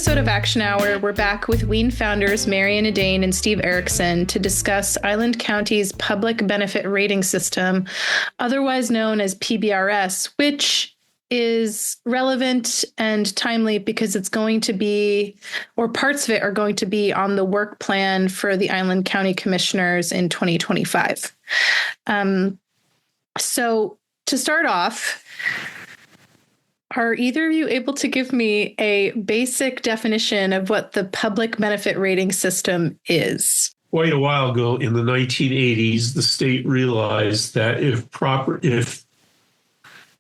episode of Action Hour, we're back with WEAN founders Marianne, Edain, and Steve Erickson to discuss Island County's public benefit rating system, otherwise known as PBRS, which is relevant and timely because it's going to be, or parts of it are going to be on the work plan for the Island County Commissioners in 2025. So to start off, are either of you able to give me a basic definition of what the public benefit rating system is? Quite a while ago in the 1980s, the state realized that if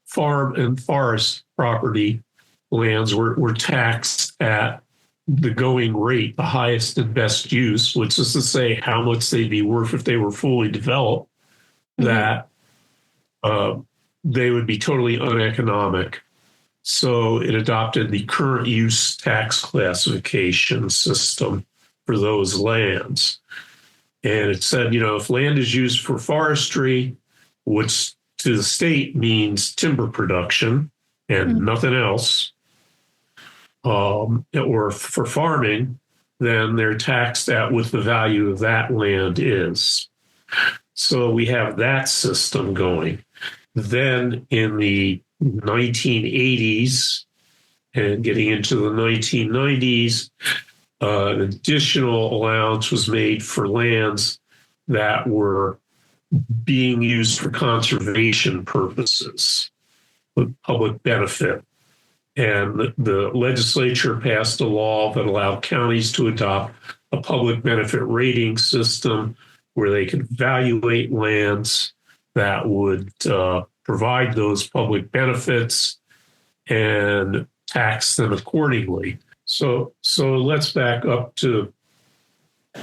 farm and forest property lands were taxed at the going rate, the highest and best use, which is to say how much they'd be worth if they were fully developed, that they would be totally uneconomic. So it adopted the current use tax classification system for those lands. And it said, if land is used for forestry, which to the state means timber production and nothing else, or for farming, then they're taxed at what the value of that land is. So we have that system going. Then in the 1980s and getting into the 1990s, an additional allowance was made for lands that were being used for conservation purposes, with public benefit. And the legislature passed a law that allowed counties to adopt a public benefit rating system where they could evaluate lands that would provide those public benefits and tax them accordingly. So let's back up to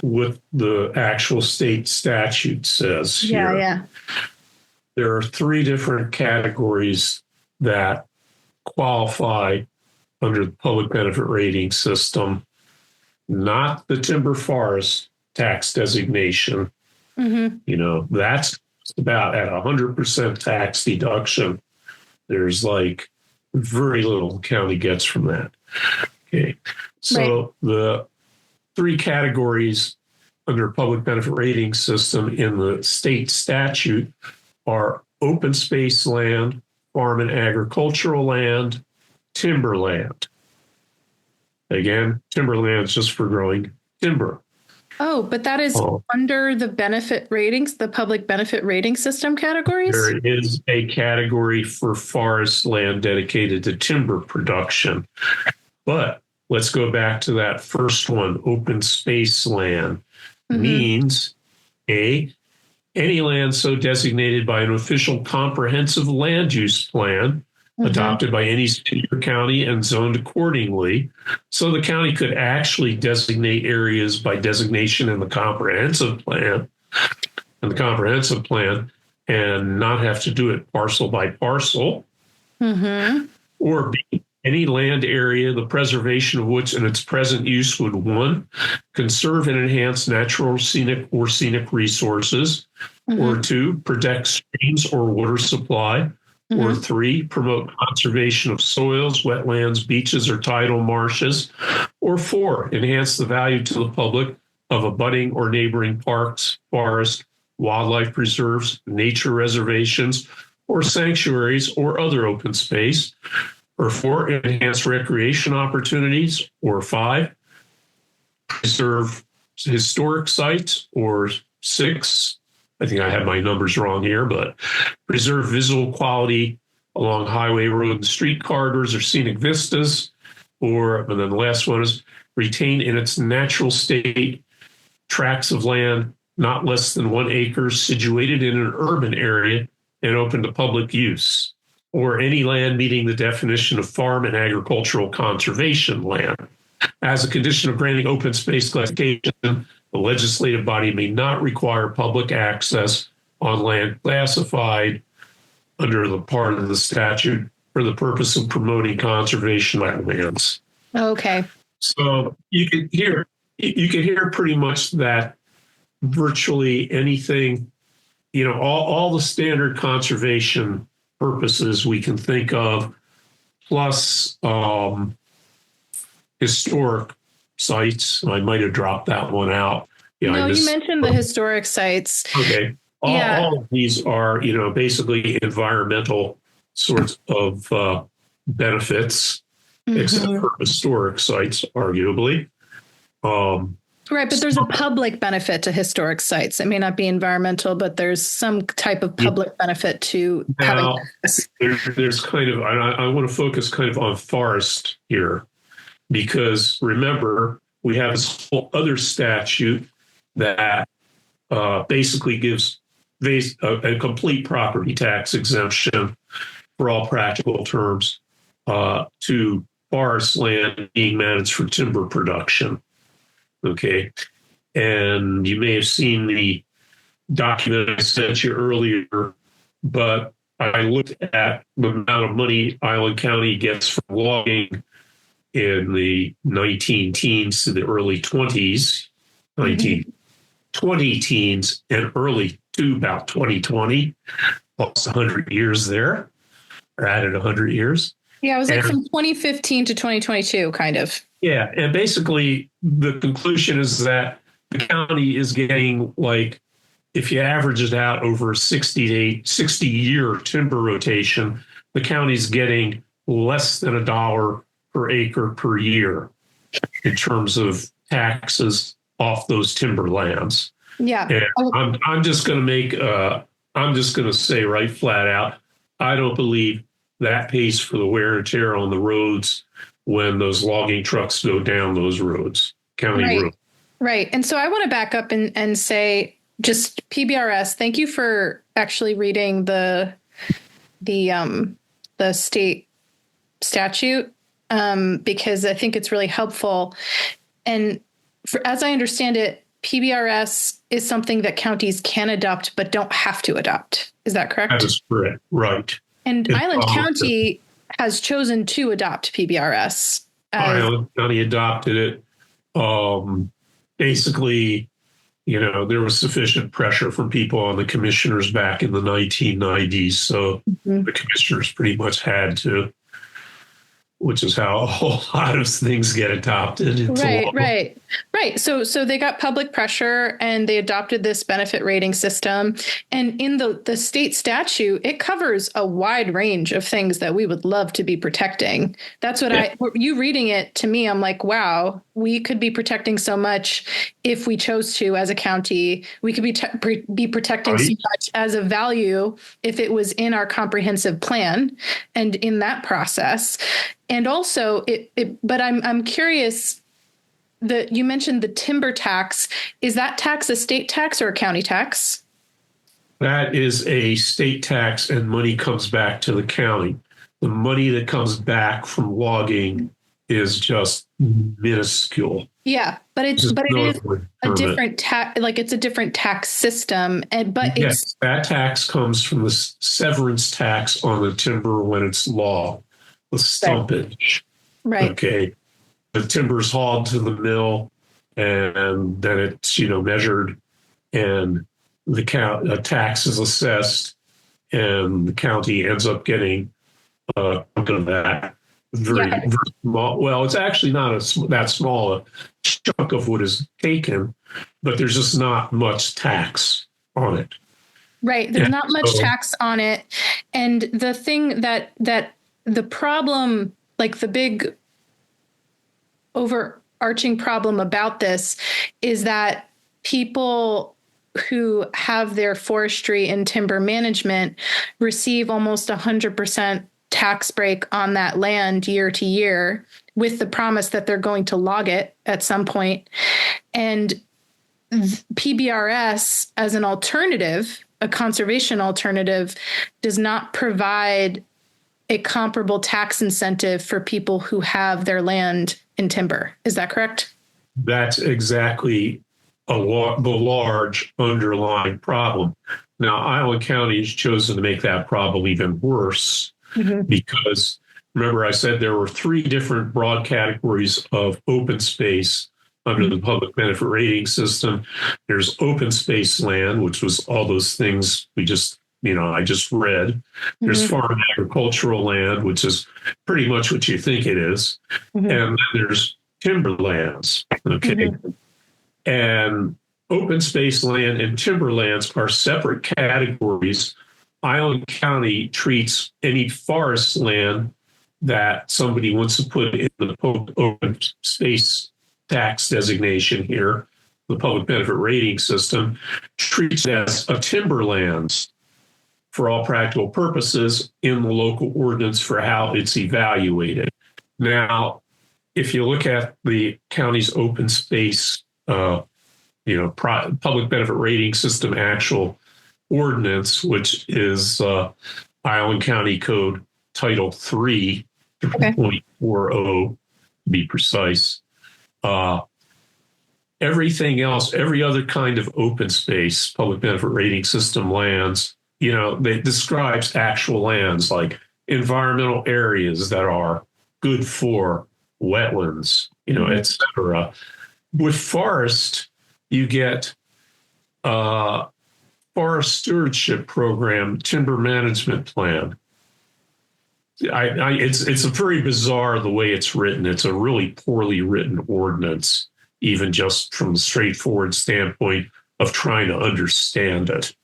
what the actual state statute says here. Yeah. There are three different categories that qualify under the public benefit rating system, not the timber forest tax designation. That's about at 100% tax deduction. There's like very little the county gets from that. Okay. So the three categories under public benefit rating system in the state statute are open space land, farm and agricultural land, timberland. Again, timberland is just for growing timber. Oh, but that is under the benefit ratings, the public benefit rating system categories? There is a category for forest land dedicated to timber production. But let's go back to that first one, open space land. Means any land so designated by an official comprehensive land use plan adopted by any state or county and zoned accordingly. So the county could actually designate areas by designation in the comprehensive plan and not have to do it parcel by parcel. Or B, any land area, the preservation of which in its present use would, one, conserve and enhance natural scenic resources, or two, protect streams or water supply, or three, promote conservation of soils, wetlands, beaches, or tidal marshes, or four, enhance the value to the public of abutting or neighboring parks, forests, wildlife preserves, nature reservations, or sanctuaries, or other open space, or four, enhance recreation opportunities, or five, preserve historic sites, or six, I think I have my numbers wrong here, but preserve visual quality along highway, road, and street corridors or scenic vistas. And then the last one is retain in its natural state tracts of land not less than 1 acre situated in an urban area and open to public use, or any land meeting the definition of farm and agricultural conservation land. As a condition of granting open space classification, the legislative body may not require public access on land classified under the part of the statute for the purpose of promoting conservation of lands. Okay. So you can hear pretty much that virtually anything, all the standard conservation purposes we can think of, plus historic sites. I might have dropped that one out. Yeah, No, you mentioned the historic sites. Okay. All of these are, basically environmental sorts of benefits, except for historic sites, arguably. Right, but there's a public benefit to historic sites. It may not be environmental, but there's some type of public benefit to having this. There's kind of, I want to focus kind of on forest here, because remember, we have this whole other statute that basically gives a complete property tax exemption for all practical terms to forest land being managed for timber production. Okay. And you may have seen the document I sent you earlier, but I looked at the amount of money Island County gets from logging in the 19 teens to the early 20s, 20 teens and early to about 2020, almost 100 years there, or added 100 years. Yeah, it was like from 2015 to 2022, kind of. Yeah, and basically the conclusion is that the county is getting, like, if you average it out over a 60-year timber rotation, the county's getting less than $1 per acre per year in terms of taxes off those timber lands. Yeah, and I'm just going to say right flat out, I don't believe that pays for the wear and tear on the roads when those logging trucks go down those roads, county roads. Right. And so I want to back up and say, just PBRS, thank you for actually reading the state statute, because I think it's really helpful. And as I understand it, PBRS is something that counties can adopt but don't have to adopt. Is that correct? That is correct. Right. And Island County has chosen to adopt PBRS. Island County adopted it. Basically, there was sufficient pressure from people on the commissioners back in the 1990s. So the commissioners pretty much had to, which is how a whole lot of things get adopted. Right. So they got public pressure and they adopted this benefit rating system. And in the state statute, it covers a wide range of things that we would love to be protecting. That's what you reading it to me, I'm like, wow, we could be protecting so much if we chose to as a county. We could be protecting so much as a value if it was in our comprehensive plan and in that process. And also, but I'm curious that you mentioned the timber tax. Is that tax a state tax or a county tax? That is a state tax, and money comes back to the county. The money that comes back from logging is just minuscule. Yeah, but it is a different tax. Like, it's a different tax system, yes, that tax comes from the severance tax on the timber when it's logged. The stumpage. Right. Okay. The timber's hauled to the mill and then it's, measured and a tax is assessed and the county ends up getting that very small. Well, it's actually not that small a chunk of what is taken, but there's just not much tax on it. Right. There's not much tax on it. And the thing that the problem, like the big overarching problem about this, is that people who have their forestry and timber management receive almost 100% tax break on that land year to year with the promise that they're going to log it at some point. And PBRS as an alternative, a conservation alternative, does not provide a comparable tax incentive for people who have their land in timber. Is that correct? That's exactly the large underlying problem. Now, Island County has chosen to make that problem even worse because, remember, I said there were 3 different broad categories of open space under the public benefit rating system. There's open space land, which was all those things I just read. There's farm and agricultural land, which is pretty much what you think it is. And then there's timberlands. Okay. Mm-hmm. And open space land and timberlands are separate categories. Island County treats any forest land that somebody wants to put in the open space tax designation here, the public benefit rating system, treats it as a timberlands for all practical purposes in the local ordinance for how it's evaluated. Now, if you look at the county's open space, public benefit rating system actual ordinance, which is Island County Code Title 3, 3.40 to be precise. Everything else, every other kind of open space, public benefit rating system lands, it describes actual lands like environmental areas that are good for wetlands, et cetera. With forest, you get forest stewardship program, timber management plan. It's a very bizarre the way it's written. It's a really poorly written ordinance, even just from the straightforward standpoint of trying to understand it.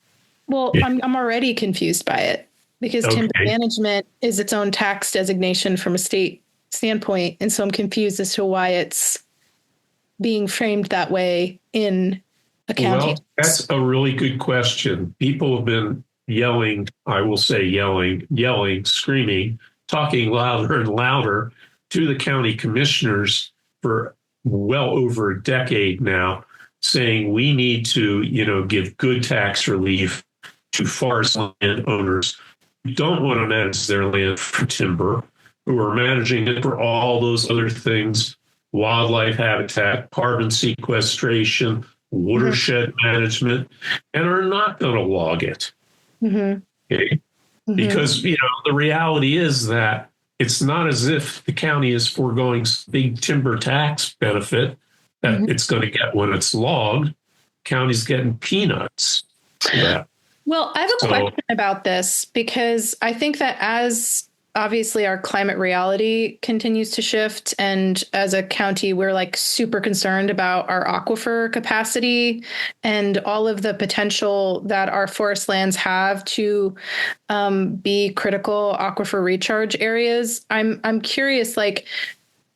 Well, yeah. I'm already confused by it because timber management is its own tax designation from a state standpoint. And so I'm confused as to why it's being framed that way in a county. Well, that's a really good question. People have been yelling, I will say yelling, screaming, talking louder and louder to the county commissioners for well over a decade now, saying we need to, give good tax relief to forest land owners who don't want to manage their land for timber, who are managing it for all those other things, wildlife habitat, carbon sequestration, watershed management, and are not going to log it. Okay? Because, the reality is that it's not as if the county is foregoing big timber tax benefit that it's going to get when it's logged. County's getting peanuts for that. Well, I have a question about this because I think that as obviously our climate reality continues to shift, and as a county, we're like super concerned about our aquifer capacity and all of the potential that our forest lands have to be critical aquifer recharge areas. I'm curious, like,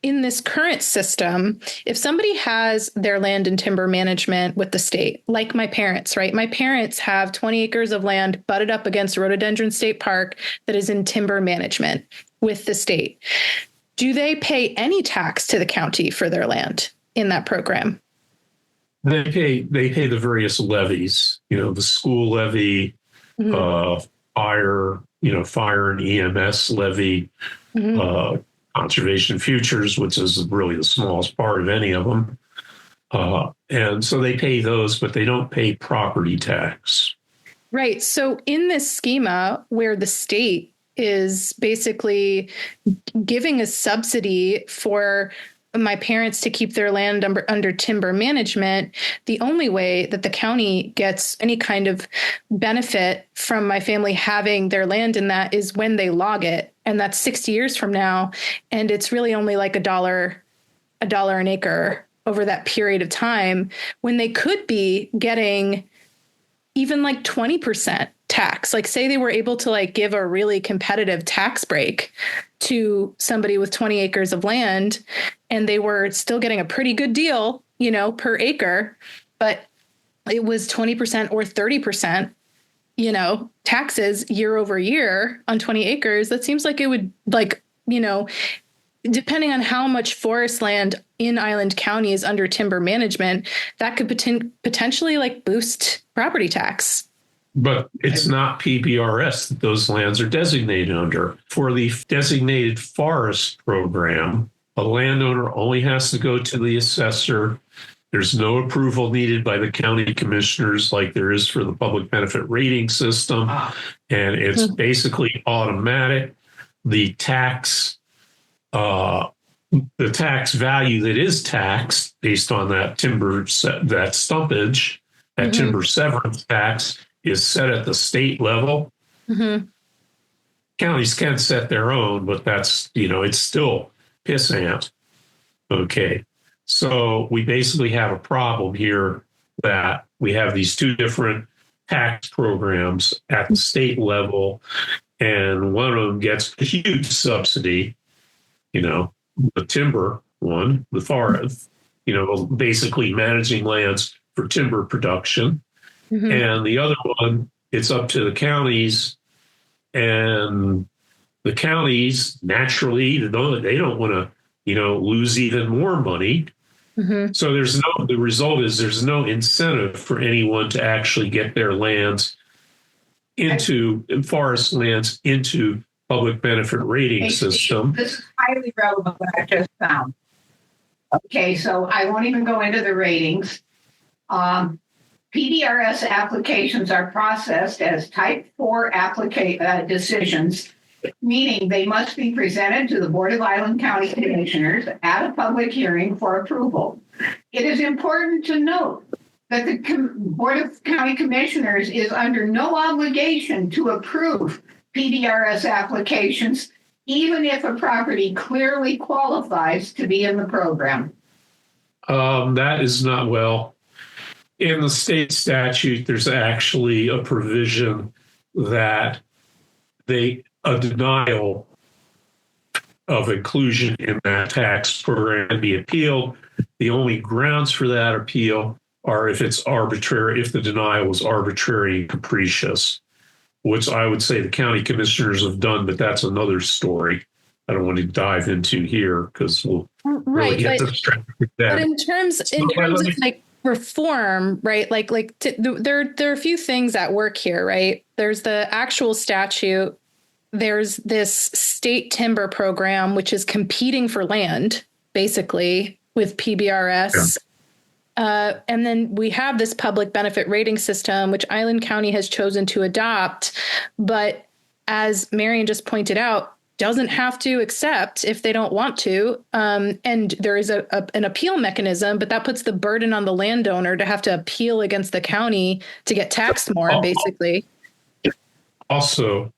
in this current system, if somebody has their land and timber management with the state, like my parents, right? My parents have 20 acres of land butted up against Rhododendron State Park that is in timber management with the state. Do they pay any tax to the county for their land in that program? They pay the various levies, the school levy, fire and EMS levy, conservation futures, which is really the smallest part of any of them. And so they pay those, but they don't pay property tax. Right. So in this schema where the state is basically giving a subsidy for my parents to keep their land under timber management, the only way that the county gets any kind of benefit from my family having their land in that is when they log it. And that's 60 years from now. And it's really only like $1 an acre over that period of time, when they could be getting even like 20% tax. Like, say they were able to like give a really competitive tax break to somebody with 20 acres of land, and they were still getting a pretty good deal, per acre, but it was 20% or 30%, taxes year over year on 20 acres. That seems like it would, like, depending on how much forest land in Island County is under timber management, that could potentially like boost property tax. But it's not PBRS that those lands are designated under. For the designated forest program, a landowner only has to go to the assessor. There's no approval needed by the county commissioners like there is for the public benefit rating system. And it's basically automatic. The tax value that is taxed based on that timber, that stumpage, that timber severance tax is set at the state level. Counties can set their own, but that's, it's still pissant. Okay. So we basically have a problem here that we have these two different tax programs at the state level, and one of them gets a huge subsidy, the timber one, the forest, basically managing lands for timber production. Mm-hmm. And the other one, it's up to the counties, and the counties naturally, they don't want to, lose even more money. Mm-hmm. So the result is there's no incentive for anyone to actually get their lands forest lands into public benefit rating system. This is highly relevant what I just found. Okay, so I won't even go into the ratings. PBRS applications are processed as type 4 decisions, meaning they must be presented to the Board of Island County Commissioners at a public hearing for approval. It is important to note that the Board of County Commissioners is under no obligation to approve PBRS applications, even if a property clearly qualifies to be in the program. That is not well. In the state statute, there's actually a provision that a denial of inclusion in that tax program can be appealed. The only grounds for that appeal are if it's arbitrary, if the denial is arbitrary and capricious, which I would say the county commissioners have done, but that's another story I don't want to dive into here because we'll really get distracted with that. But in terms of like reform, right? There are a few things at work here, right? There's the actual statute. There's this state timber program, which is competing for land, basically, with PBRS. Yeah. And then we have this public benefit rating system, which Island County has chosen to adopt. But as Marianne just pointed out, doesn't have to accept if they don't want to. And there is an appeal mechanism, but that puts the burden on the landowner to have to appeal against the county to get taxed more, basically. Also,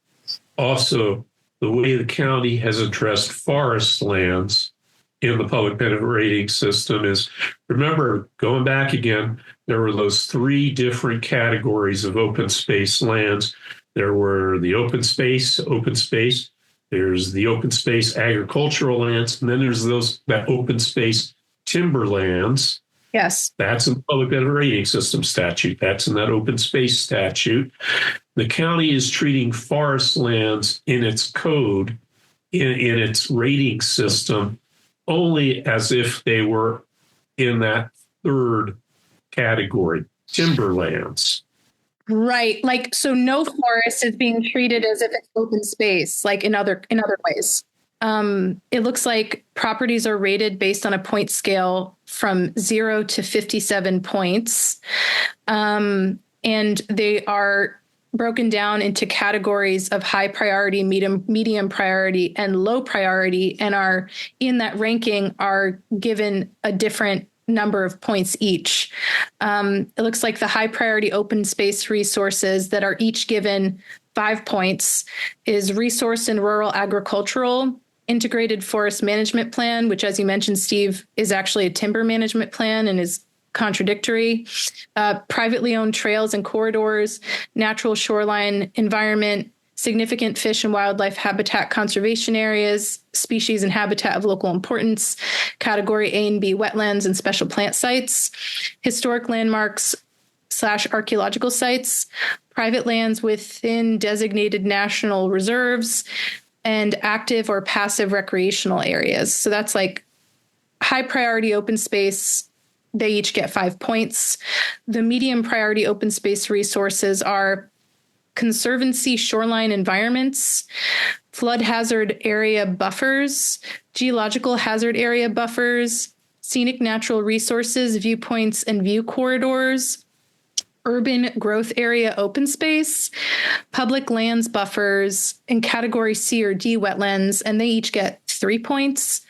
the way the county has addressed forest lands in the public benefit rating system is, remember, going back again, there were those three different categories of open space lands. There were the open space, there's the open space agricultural lands, and then there's that open space timberlands. Yes. That's in the public benefit rating system statute. That's in that open space statute. The county is treating forest lands in its code, in its rating system, only as if they were in that third category, timberlands. Right. So no forest is being treated as if it's open space, like in other ways. It looks like properties are rated based on a point scale from 0 to 57 points. And they are broken down into categories of high priority, medium priority, and low priority, and are in that ranking are given a different number of points each. It looks like the high priority open space resources that are each given 5 points is resource and rural agricultural, integrated forest management plan, which, as you mentioned, Steve, is actually a timber management plan and is contradictory, privately owned trails and corridors, natural shoreline environment, significant fish and wildlife habitat conservation areas, species and habitat of local importance, category A and B wetlands and special plant sites, historic landmarks / archaeological sites, private lands within designated national reserves, and active or passive recreational areas. So that's like high priority open space. They each get 5 points. The medium priority open space resources are conservancy shoreline environments, flood hazard area buffers, geological hazard area buffers, scenic natural resources, viewpoints and view corridors, urban growth area open space, public lands buffers, and category C or D wetlands, and they each get 3 points.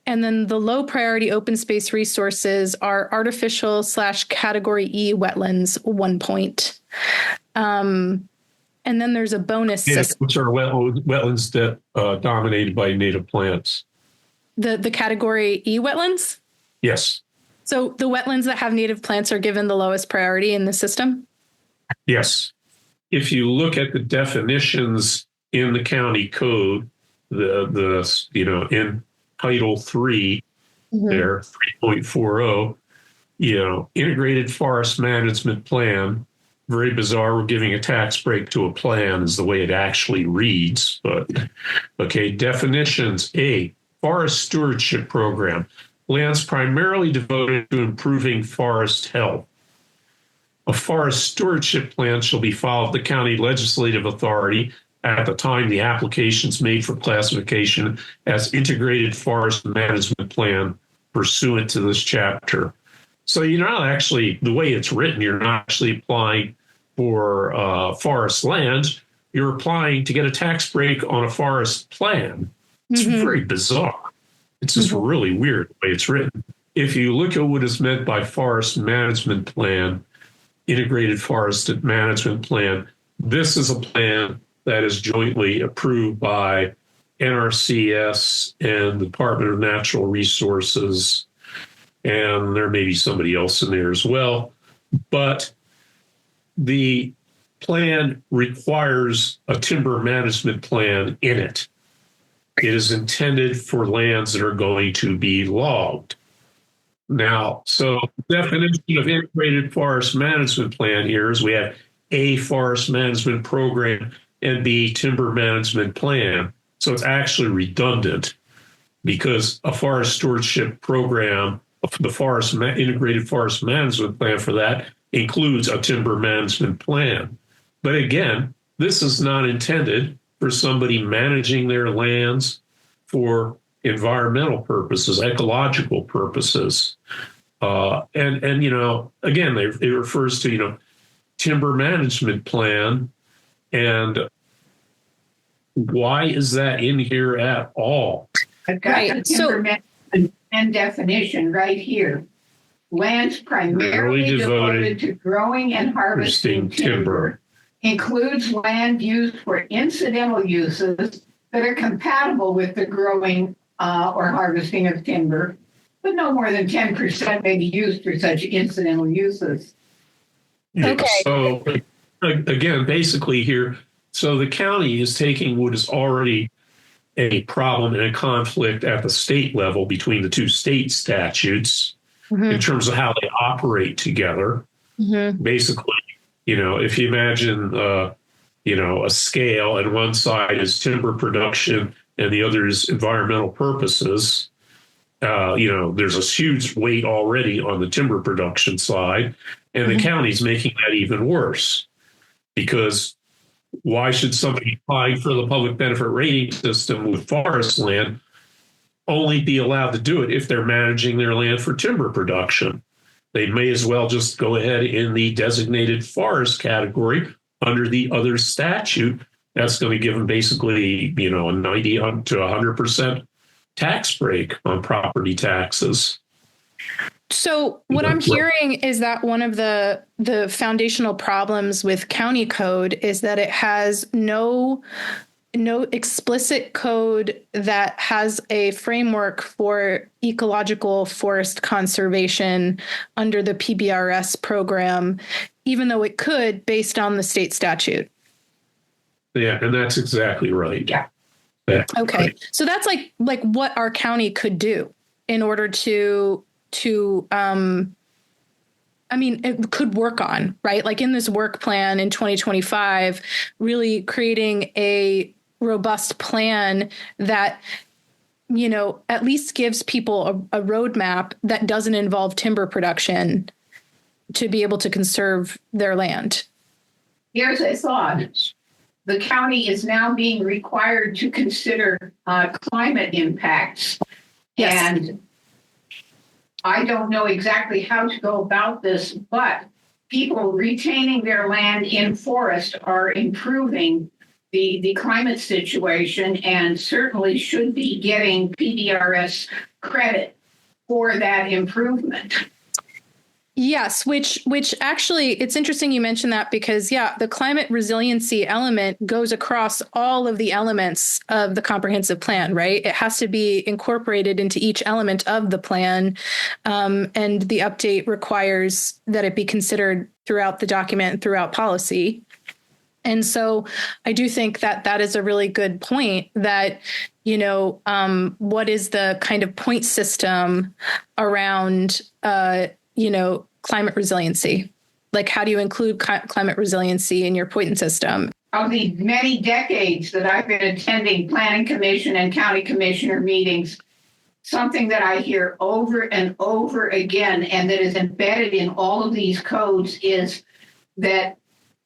And then the low priority open space resources are artificial / category E wetlands, 1 point. And then there's a bonus system. Which are wetlands that dominated by native plants. The category E wetlands? Yes. So the wetlands that have native plants are given the lowest priority in the system? Yes. If you look at the definitions in the county code, in Title 3, there, 3.40, integrated forest management plan. Very bizarre. We're giving a tax break to a plan is the way it actually reads. But okay, definitions. A, forest stewardship program. Lands primarily devoted to improving forest health. A forest stewardship plan shall be filed with the county legislative authority at the time the application is made for classification as integrated forest management plan pursuant to this chapter. So you're not actually, the way it's written, you're not actually applying for forest land. You're applying to get a tax break on a forest plan. It's very bizarre. It's just really weird the way it's written. If you look at what is meant by forest management plan, integrated forest management plan, this is a plan that is jointly approved by NRCS and the Department of Natural Resources, and there may be somebody else in there as well. But the plan requires a timber management plan in it. It is intended for lands that are going to be logged. Now, so the definition of integrated forest management plan here is we have A, forest management program, and B, timber management plan. So it's actually redundant because a forest stewardship program, the integrated forest management plan for that includes a timber management plan. But again, this is not intended for somebody managing their lands for environmental purposes, ecological purposes. And again, it refers to, timber management plan. And why is that in here at all? I've got the timber management and definition right here. Lands primarily devoted to growing and harvesting timber includes land used for incidental uses that are compatible with the growing or harvesting of timber, but no more than 10% may be used for such incidental uses. Okay. So again, basically here, so the county is taking what is already a problem and a conflict at the state level between the two state statutes in terms of how they operate together. Basically, if you imagine, a scale and one side is timber production and the other is environmental purposes, there's a huge weight already on the timber production side, and the county's making that even worse. Because why should somebody applying for the public benefit rating system with forest land only be allowed to do it if they're managing their land for timber production? They may as well just go ahead in the designated forest category under the other statute. That's going to give them basically, a 90 to 100% tax break on property taxes. So what I'm hearing is that one of the foundational problems with county code is that it has no explicit code that has a framework for ecological forest conservation under the PBRS program, even though it could based on the state statute. Yeah, and that's exactly right. Yeah. Okay. Right. So that's like what our county could do in order to it could work on, right? Like in this work plan in 2025, really creating a robust plan that, at least gives people a roadmap that doesn't involve timber production to be able to conserve their land. Here's a thought. The county is now being required to consider climate impacts. Yes. And I don't know exactly how to go about this, but people retaining their land in forest are improving the climate situation and certainly should be getting PBRS credit for that improvement. Yes, which actually it's interesting you mentioned that because the climate resiliency element goes across all of the elements of the comprehensive plan, right? It has to be incorporated into each element of the plan, and the update requires that it be considered throughout the document and throughout policy. And so I do think that that is a really good point that, what is the kind of point system around, climate resiliency? Like, how do you include climate resiliency in your point system? Of the many decades that I've been attending planning commission and county commissioner meetings, something that I hear over and over again, and that is embedded in all of these codes, is that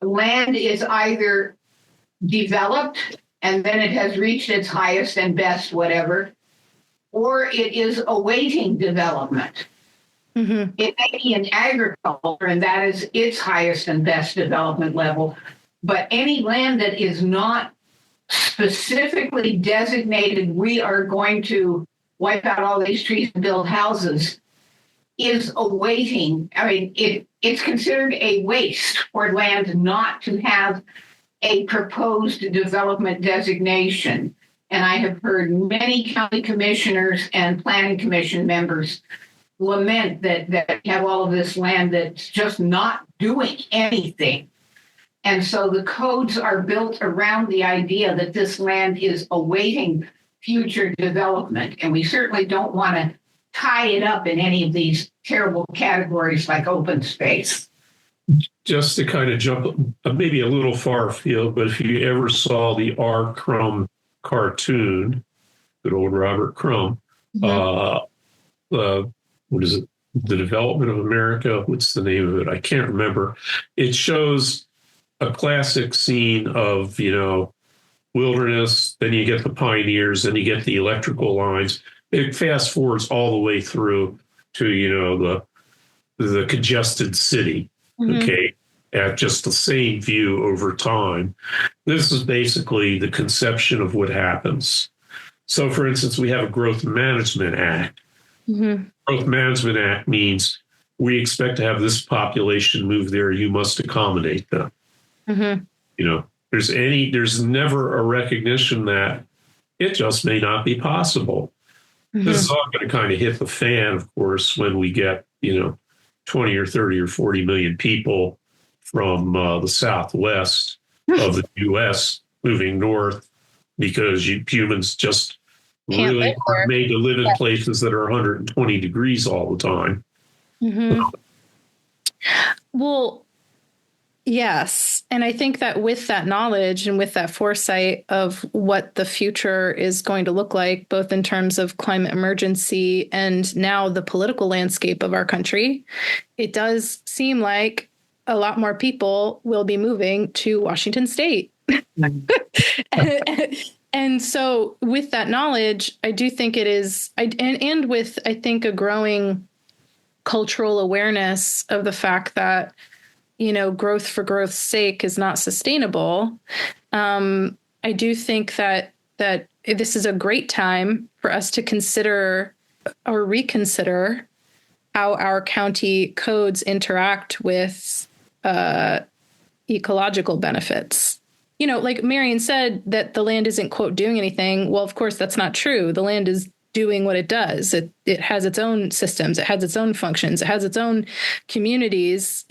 land is either developed and then it has reached its highest and best whatever, or it is awaiting development. Mm-hmm. It may be in agriculture, and that is its highest and best development level. But any land that is not specifically designated, we are going to wipe out all these trees and build houses, is awaiting. I mean, it's considered a waste for land not to have a proposed development designation. And I have heard many county commissioners and planning commission members lament that we have all of this land that's just not doing anything. And so the codes are built around the idea that this land is awaiting future development. And we certainly don't want to tie it up in any of these terrible categories like open space. Just to kind of jump maybe a little far afield, but if you ever saw the R. Crumb cartoon, good old Robert Crumb, what is it? The Development of America. What's the name of it? I can't remember. It shows a classic scene of, wilderness. Then you get the pioneers, then you get the electrical lines. It fast forwards all the way through to, the congested city. Mm-hmm. Okay. At just the same view over time. This is basically the conception of what happens. So, for instance, we have a Growth Management Act. Mm-hmm. Growth Management Act means we expect to have this population move there. You must accommodate them. Mm-hmm. There's never a recognition that it just may not be possible. Mm-hmm. This is all going to kind of hit the fan, of course, when we get, 20 or 30 or 40 million people from the Southwest of the U.S. moving north because humans just really are made to live in places that are 120 degrees all the time. Mm-hmm. Well, yes. And I think that with that knowledge and with that foresight of what the future is going to look like, both in terms of climate emergency and now the political landscape of our country, it does seem like a lot more people will be moving to Washington State. And so with that knowledge, I do think it is, and with, I think, a growing cultural awareness of the fact that, growth for growth's sake is not sustainable. I do think that this is a great time for us to consider or reconsider how our county codes interact with ecological benefits. Like Marianne said, that the land isn't, quote, doing anything. Well, of course, that's not true. The land is doing what it does. It has its own systems. It has its own functions. It has its own communities,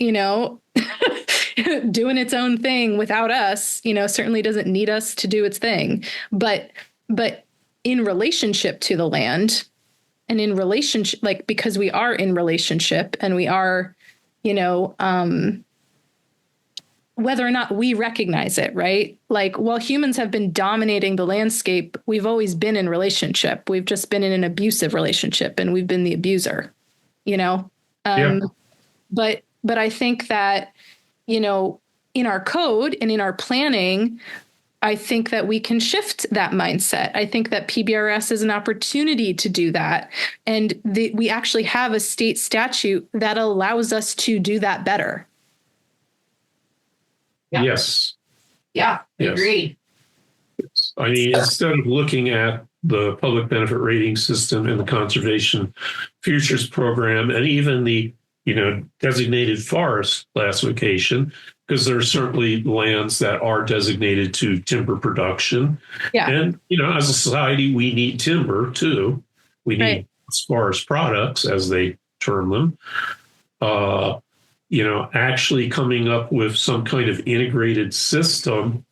doing its own thing without us, certainly doesn't need us to do its thing. But in relationship to the land and in relationship, like, because we are in relationship and we are, whether or not we recognize it, right? Like, while humans have been dominating the landscape, we've always been in relationship. We've just been in an abusive relationship and we've been the abuser, But I think that, in our code and in our planning, I think that we can shift that mindset. I think that PBRS is an opportunity to do that. And we actually have a state statute that allows us to do that better. Yeah. Yes. Yeah, agreed. Yes. I mean, instead of looking at the public benefit rating system and the conservation futures program and even the, designated forest classification, because there are certainly lands that are designated to timber production. Yeah. And, as a society, we need timber too. We need forest products, as they term them. Actually coming up with some kind of integrated system,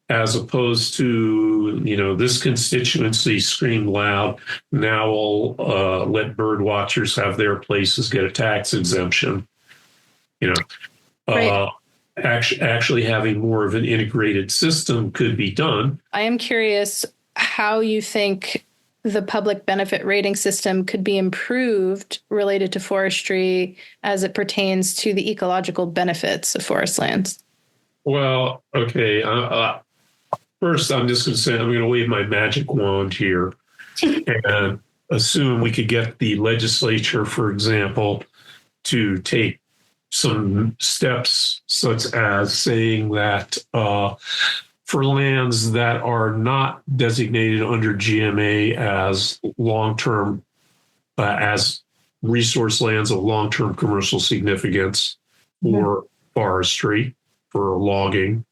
as opposed to, this constituency screamed loud, now we'll let bird watchers have their places get a tax exemption. Actually having more of an integrated system could be done. I am curious how you think the public benefit rating system could be improved related to forestry as it pertains to the ecological benefits of forest lands. Well, okay. First, I'm just going to say I'm going to wave my magic wand here and assume we could get the legislature, for example, to take some steps such as saying that for lands that are not designated under GMA as long-term, as resource lands of long-term commercial significance or forestry, for logging.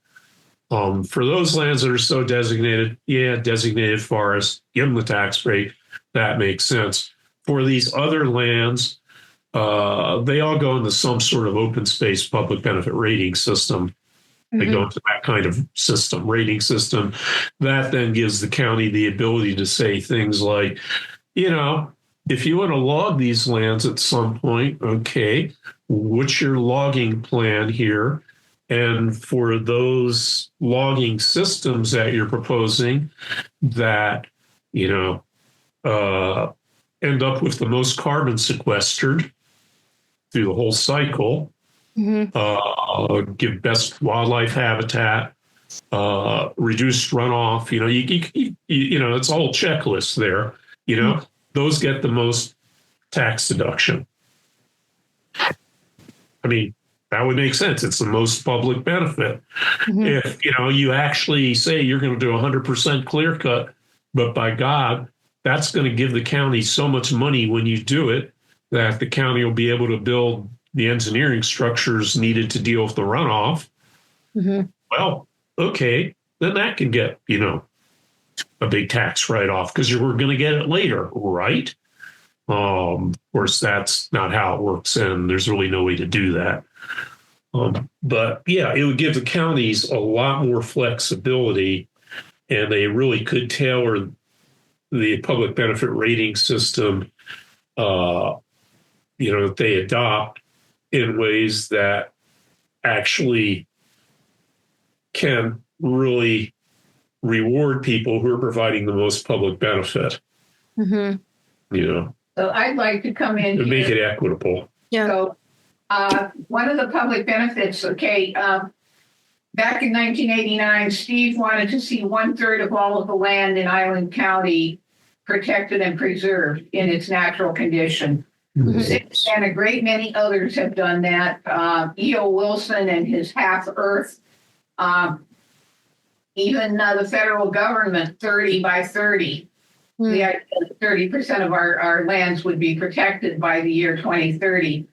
For those lands that are so designated, designated forest, give them the tax break. That makes sense. For these other lands, they all go into some sort of open space public benefit rating system. They go into that kind of system, rating system. That then gives the county the ability to say things like, if you want to log these lands at some point, okay, what's your logging plan here? And for those logging systems that you're proposing that, end up with the most carbon sequestered through the whole cycle, give best wildlife habitat, reduced runoff, it's all checklist there, those get the most tax deduction. I mean, that would make sense. It's the most public benefit. If, you actually say you're going to do 100% clear cut, but by God, that's going to give the county so much money when you do it that the county will be able to build the engineering structures needed to deal with the runoff. Well, okay, then that can get, a big tax write-off because you're going to get it later, right? Of course, that's not how it works, and there's really no way to do that. But yeah, it would give the counties a lot more flexibility, and they really could tailor the public benefit rating system, that they adopt in ways that actually can really reward people who are providing the most public benefit. So I'd like to come in to make here. it equitable. Yeah. So one of the public benefits, back in 1989, Steve wanted to see 1/3 of all of the land in Island County protected and preserved in its natural condition. And a great many others have done that. E.O. Wilson and his Half Earth, even the federal government, 30 by 30. The idea that 30% of our lands would be protected by the year 2030.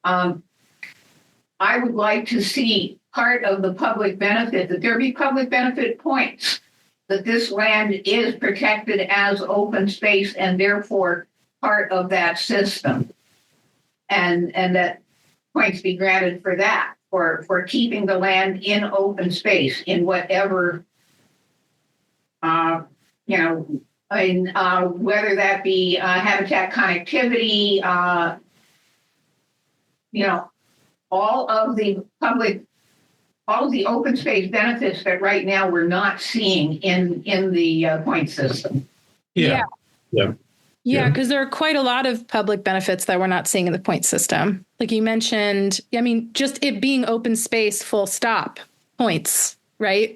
I would like to see part of the public benefit, that there be public benefit points, that this land is protected as open space and therefore part of that system. And that points be granted for that, for keeping the land in open space in whatever, whether that be habitat connectivity, all of the open space benefits that right now we're not seeing in the point system. Yeah, because there are quite a lot of public benefits that we're not seeing in the point system. Like you mentioned, just it being open space, full stop, points, right?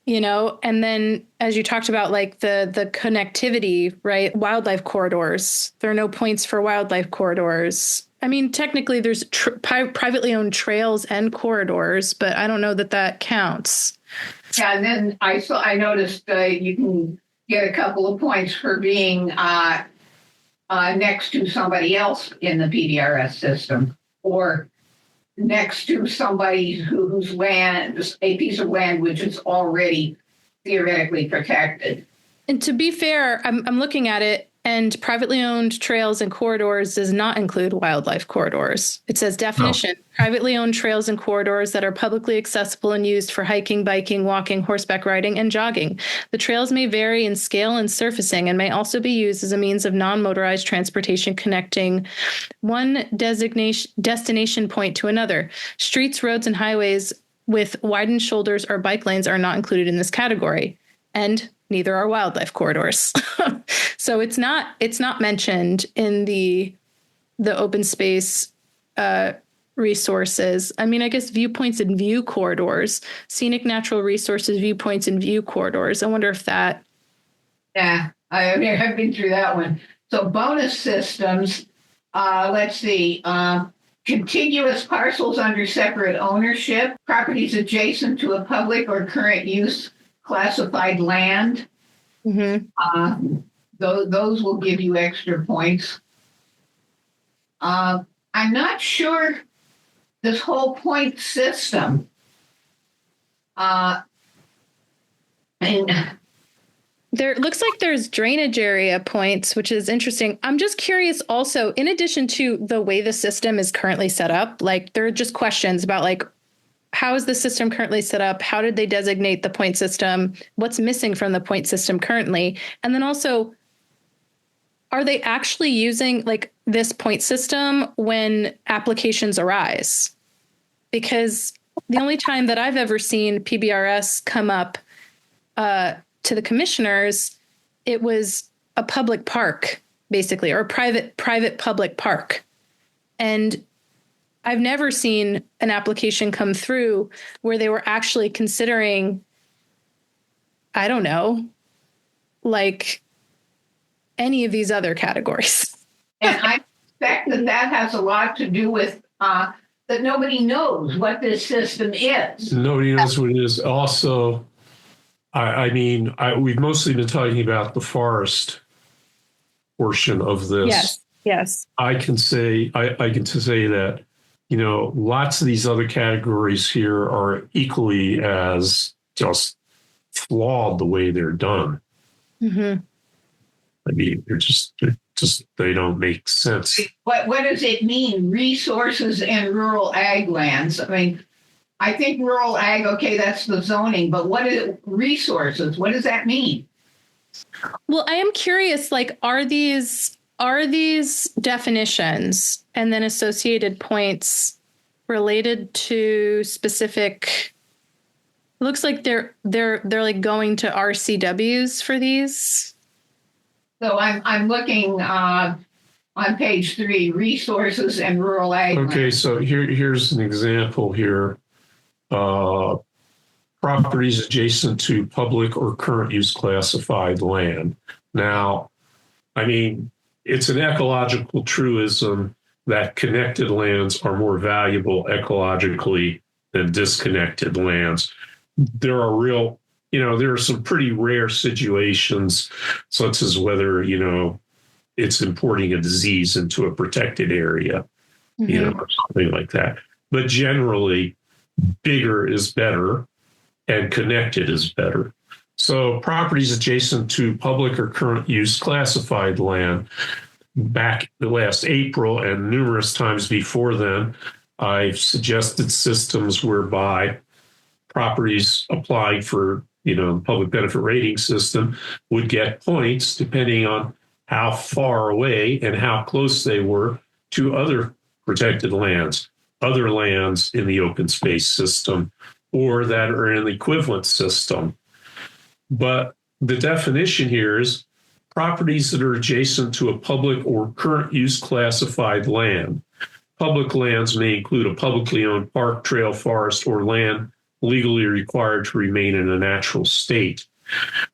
And then as you talked about, the connectivity, right? Wildlife corridors, there are no points for wildlife corridors. Technically there's privately owned trails and corridors, but I don't know that counts. Yeah, and then I noticed you can get a couple of points for being next to somebody else in the PBRS system. or next to somebody whose land, a piece of land which is already theoretically protected. And to be fair, I'm looking at it, and privately owned trails and corridors does not include wildlife corridors. It says definition, privately owned trails and corridors that are publicly accessible and used for hiking, biking, walking, horseback riding, and jogging. The trails may vary in scale and surfacing and may also be used as a means of non-motorized transportation connecting one destination point to another. Streets, roads, and highways with widened shoulders or bike lanes are not included in this category. And neither are wildlife corridors. So it's not mentioned in the open space resources. I mean, I guess viewpoints and view corridors, scenic natural resources, viewpoints and view corridors. I wonder if that. Yeah, I've been through that one. So bonus systems, let's see, contiguous parcels under separate ownership, properties adjacent to a public or current use classified land. Mm-hmm. Those will give you extra points. I'm not sure this whole point system. There looks like there's drainage area points, which is interesting. I'm just curious also, in addition to the way the system is currently set up, like there are just questions about like, how is the system currently set up? How did they designate the point system? What's missing from the point system currently? And then also, are they actually using like this point system when applications arise? Because the only time that I've ever seen PBRS come up to the commissioners, it was a public park, basically, or a private public park. And I've never seen an application come through where they were actually considering, I don't know, like any of these other categories. And I suspect that has a lot to do with that nobody knows what this system is. Nobody knows what it is. Also, we've mostly been talking about the forest portion of this. Yes. I can say that, lots of these other categories here are equally as just flawed the way they're done. Mm-hmm. I mean, they don't make sense. What does it mean? Resources and rural ag lands. I mean, I think rural ag, okay, that's the zoning, but what is resources? What does that mean? Well, I am curious, like, are these definitions and then associated points related to specific? It looks like they're like going to RCWs for these. So I'm looking on page 3, resources and rural ag. Okay, so here's an example here. Properties adjacent to public or current use classified land. Now, I mean, it's an ecological truism that connected lands are more valuable ecologically than disconnected lands. There are there are some pretty rare situations, such as whether, it's importing a disease into a protected area, Mm-hmm. or something like that. But generally, bigger is better and connected is better. So properties adjacent to public or current use classified land, back last April and numerous times before then, I've suggested systems whereby properties applying for, the public benefit rating system would get points depending on how far away and how close they were to other protected lands, other lands in the open space system, or that are in the equivalent system. But the definition here is properties that are adjacent to a public or current use classified land. Public lands may include a publicly owned park, trail, forest, or land legally required to remain in a natural state.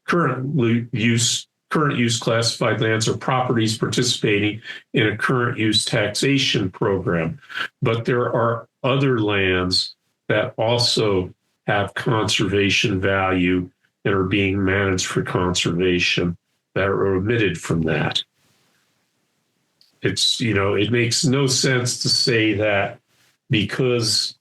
Current use classified lands are properties participating in a current use taxation program. But there are other lands that also have conservation value and are being managed for conservation that are omitted from that. It's, it makes no sense to say that because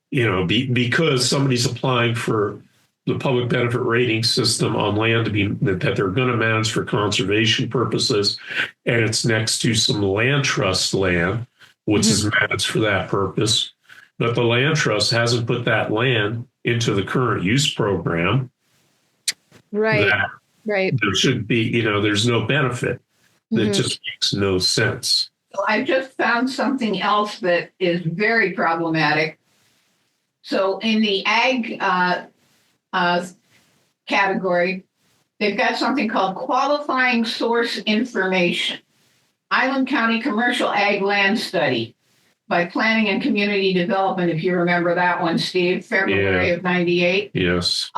because somebody's applying for the public benefit rating system on land that they're going to manage for conservation purposes, and it's next to some land trust land, which is managed for that purpose. But the land trust hasn't put that land into the current use program. Right. Right. There should be, there's no benefit. That just makes no sense. So I just found something else that is very problematic. So in the ag category, they've got something called qualifying source information. Island County Commercial Ag Land Study by Planning and Community Development, if you remember that one, Steve, February of 98. Yes.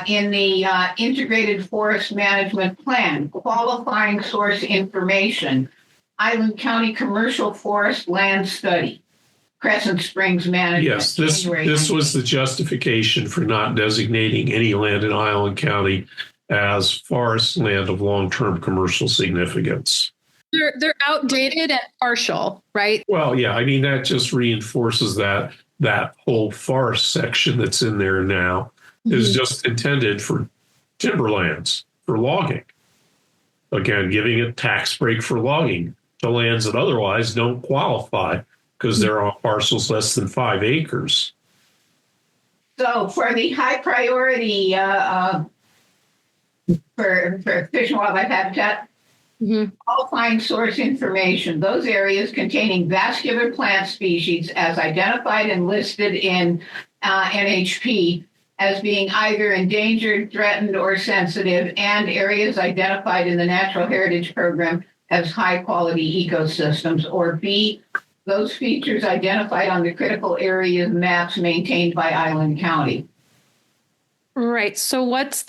In the Integrated Forest Management Plan, qualifying source information, Island County Commercial Forest Land Study, Crescent Springs Management. Yes, this was the justification for not designating any land in Island County as forest land of long-term commercial significance. They're outdated and partial, right? Well, yeah, I mean, that just reinforces that whole forest section that's in there now is just intended for timberlands, for logging. Again, giving a tax break for logging to lands that otherwise don't qualify because they're on parcels less than 5 acres. So for the high priority for fish and wildlife habitat, qualifying source information, those areas containing vascular plant species as identified and listed in NHP as being either endangered, threatened, or sensitive, and areas identified in the Natural Heritage Program as high-quality ecosystems, or B, those features identified on the critical areas maps maintained by Island County. Right. So what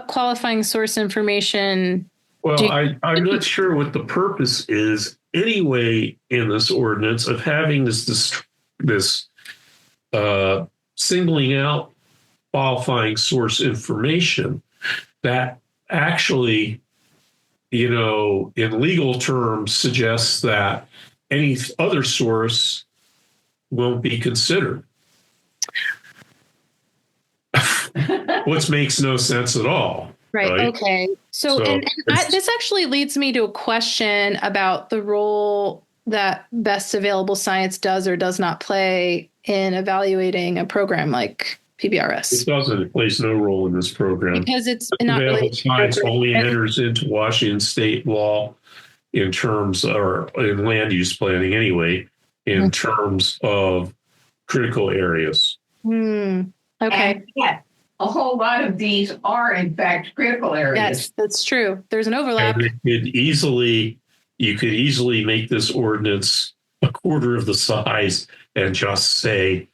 qualifying source information? Well, I'm not sure what the purpose is anyway in this ordinance of having this singling out qualifying source information that actually, in legal terms suggests that any other source won't be considered. Which makes no sense at all. Right. Okay. So this actually leads me to a question about the role that best available science does or does not play in evaluating a program like PBRS. It doesn't. It plays no role in this program. Because it's not available science only enters into Washington state law in terms, or in land use planning anyway, in terms of critical areas. Okay. And yet, a whole lot of these are, in fact, critical areas. Yes, that's true. There's an overlap. And you could easily make this ordinance a quarter of the size and just say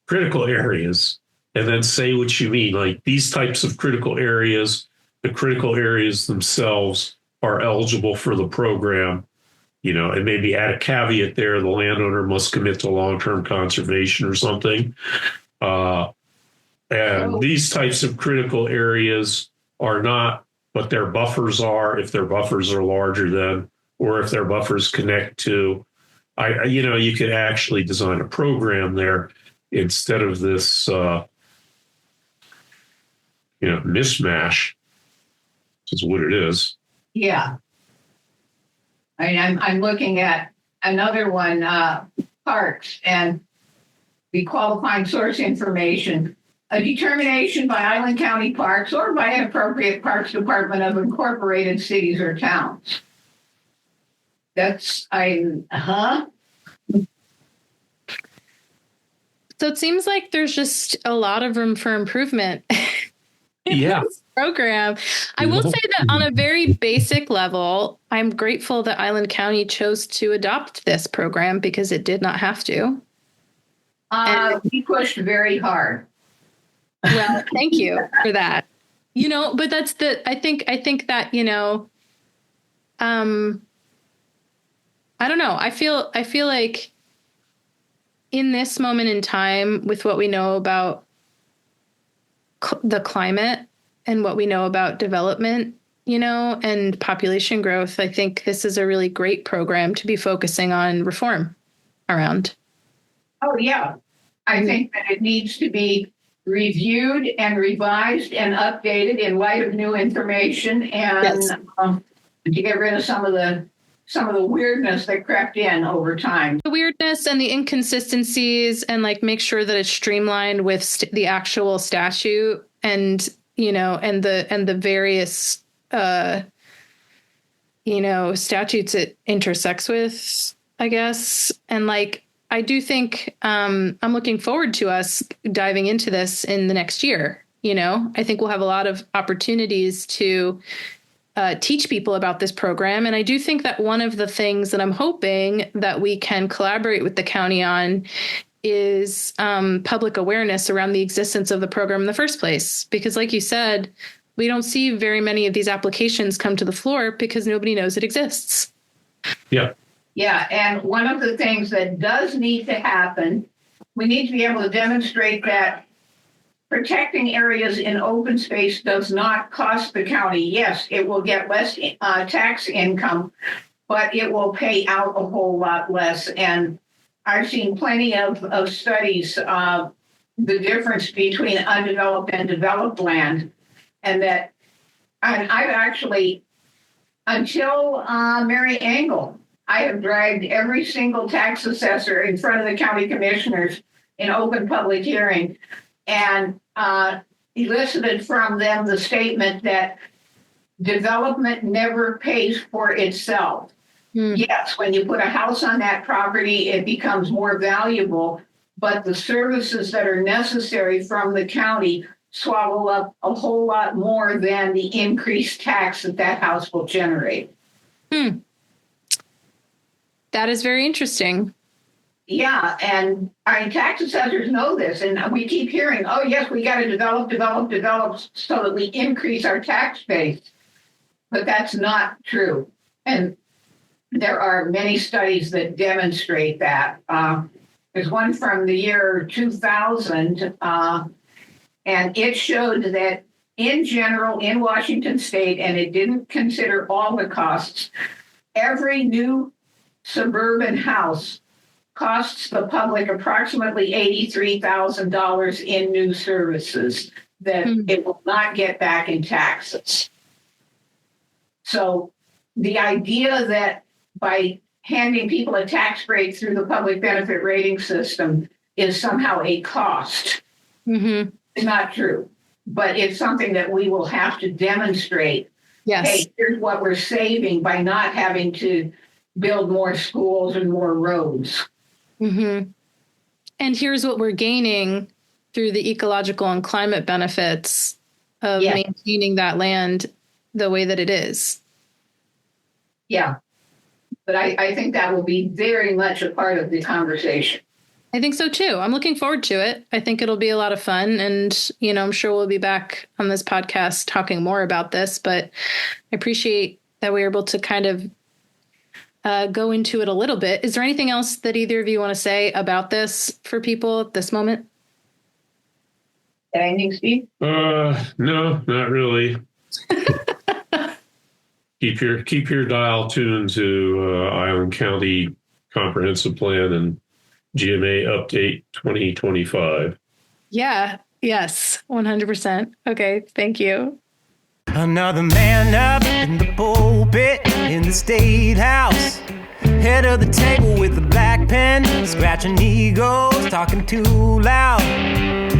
critical areas, and then say what you mean. Like these types of critical areas, the critical areas themselves are eligible for the program, and maybe add a caveat there: the landowner must commit to long-term conservation or something. And these types of critical areas are not, but their buffers are, if their buffers are larger than, or if their buffers connect to, you could actually design a program there instead of this, mishmash, which is what it is. Yeah. I mean, I'm looking at another one, parks, and the qualifying source information. A determination by Island County Parks or by an appropriate Parks Department of incorporated cities or towns. So it seems like there's just a lot of room for improvement in this program. I will say that on a very basic level, I'm grateful that Island County chose to adopt this program because it did not have to. We pushed very hard. Well, thank you for that. But that's I think that, I don't know. I feel like in this moment in time, with what we know about the climate and what we know about development, and population growth, I think this is a really great program to be focusing on reform around. Oh, yeah. I think that it needs to be reviewed and revised and updated in light of new information, and to get rid of some of the weirdness that crept in over time. The weirdness and the inconsistencies, and make sure that it's streamlined with the actual statute, and and the various statutes it intersects with, I guess. And I do think I'm looking forward to us diving into this in the next year. I think we'll have a lot of opportunities to teach people about this program. And I do think that one of the things that I'm hoping that we can collaborate with the county on is public awareness around the existence of the program in the first place. Because like you said, we don't see very many of these applications come to the floor because nobody knows it exists. Yeah. Yeah, and one of the things that does need to happen, we need to be able to demonstrate that protecting areas in open space does not cost the county. Yes, it will get less tax income, but it will pay out a whole lot less. And I've seen plenty of studies, the difference between undeveloped and developed land, and I've actually, until Marianne, I have dragged every single tax assessor in front of the county commissioners in open public hearing and elicited from them the statement that development never pays for itself. Yes, when you put a house on that property, it becomes more valuable, but the services that are necessary from the county swallow up a whole lot more than the increased tax that house will generate. That is very interesting. Yeah, and our tax assessors know this, and we keep hearing, oh, yes, we got to develop so that we increase our tax base. But that's not true. And there are many studies that demonstrate that. There's one from the year 2000, and it showed that in general, in Washington state, and it didn't consider all the costs, every new suburban house costs the public approximately $83,000 in new services that it will not get back in taxes. So the idea that by handing people a tax break through the public benefit rating system is somehow a cost is not true. But it's something that we will have to demonstrate. Yes. Hey, here's what we're saving by not having to build more schools and more roads. And here's what we're gaining through the ecological and climate benefits of maintaining that land the way that it is. Yeah. But I think that will be very much a part of the conversation. I think so, too. I'm looking forward to it. I think it'll be a lot of fun. And, I'm sure we'll be back on this podcast talking more about this. But I appreciate that we were able to kind of go into it a little bit. Is there anything else that either of you want to say about this for people at this moment? Anything, Steve? No, not really. Keep your dial tuned to Island County Comprehensive Plan and GMA Update 2025. Yeah. Yes. 100%. Okay. Thank you. Another man up in the pulpit in the state house, head of the table with a black pen, scratching egos, talking too loud,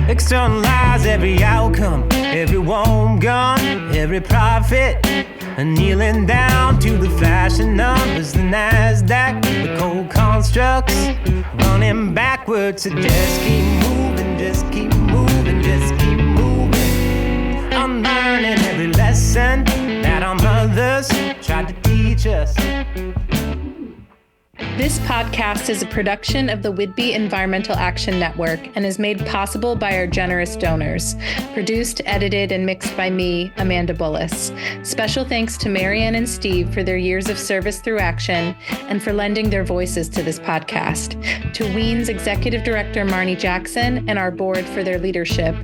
externalize every outcome, every warm gun, every profit, and kneeling down to the flashing numbers, the NASDAQ, the cold constructs, running backwards, so just keep moving, just keep moving, just keep moving. I'm learning every lesson that our mothers tried to teach us. This podcast is a production of the Whidbey Environmental Action Network and is made possible by our generous donors. Produced, edited, and mixed by me, Amanda Bullis. Special thanks to Marianne and Steve for their years of service through action and for lending their voices to this podcast. To WEAN's Executive Director, Marnie Jackson, and our board for their leadership.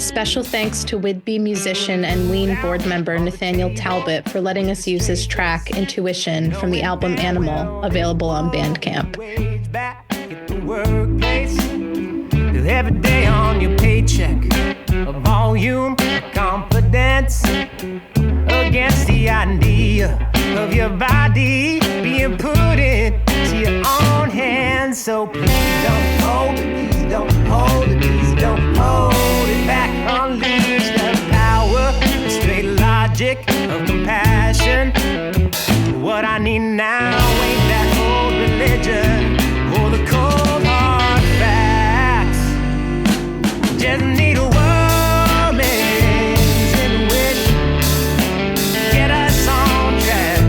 Special thanks to Whidbey musician and WEAN board member Nathaniel Talbot for letting us use his track Intuition from the album Animal, available on Bandcamp. Every day on your paycheck, a volume of confidence against the idea of your body being put into your own hands. So please don't hold it, please don't hold it, please don't hold it back. Unleash the power, the straight logic of compassion. What I need now ain't that old religion or the cold hard facts. Just need a woman's intuition, get us on track.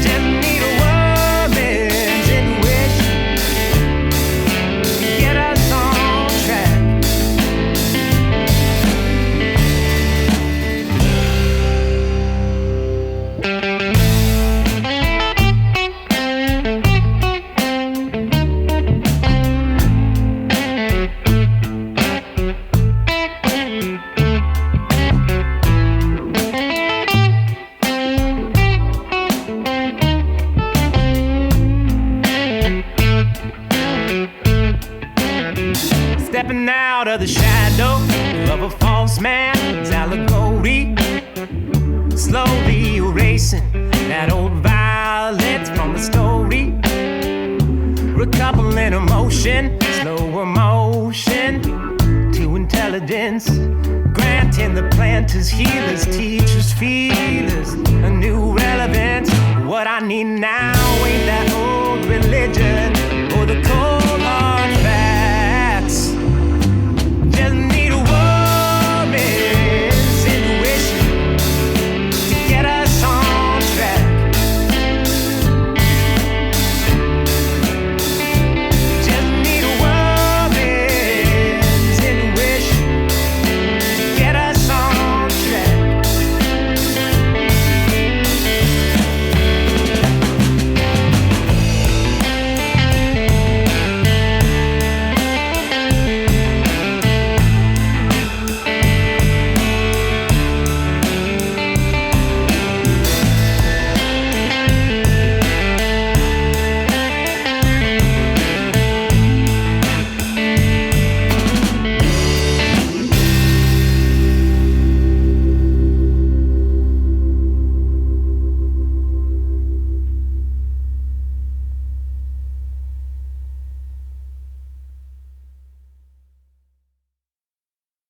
Just need a woman's intuition, get us on track. Stepping out of the shadow of a false man's allegory, slowly erasing that old violence from the story. Recoupling emotion, slow emotion to intelligence, granting the planters, healers, teachers, feelers a new relevance. What I need now ain't that old religion or the cold